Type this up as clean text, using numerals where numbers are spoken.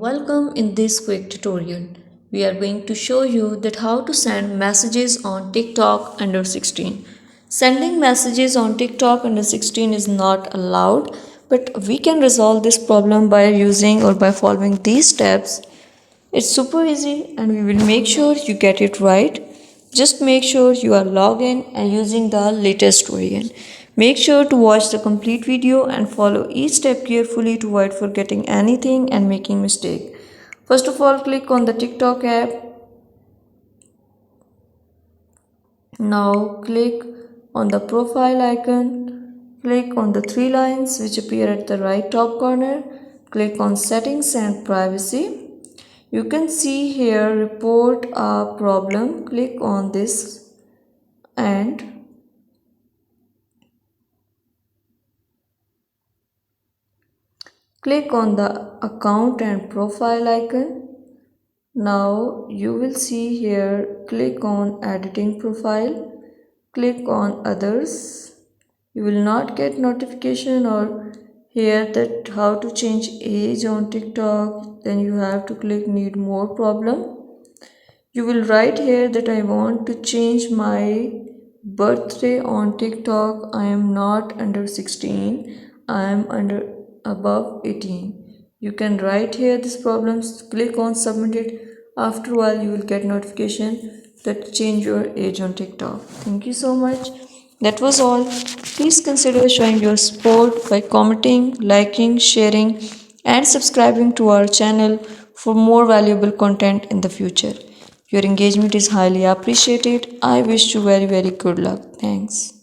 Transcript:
Welcome in this quick tutorial. We are going to show you that how to send messages on TikTok under 16. Sending messages on TikTok under 16 is not allowed, but we can resolve this problem by using or by following these steps. It's super easy and we will make sure you get it right. Just make sure you are logged in and using the latest version. Make sure to watch the complete video and follow each step carefully to avoid forgetting anything and making mistake. First of all, click on the TikTok app. Now click on the profile icon. Click on the three lines which appear at the right top corner. Click on settings and privacy. You can see here report a problem. Click on this and click on the account and profile icon. Now you will see here click on editing profile. Click on others. You will not get notification or here that how to change age on TikTok. Then you have to click need more problem. You will write here that I want to change my birthday on TikTok. I am not under 16. I am above 18. You can write here these problems, click on submit it. After a while you will get notification that change your age on TikTok. Thank you so much. That was all. Please consider showing your support by commenting, liking, sharing and subscribing to our channel for more valuable content in the future. Your engagement is highly appreciated. I wish you very good luck. Thanks.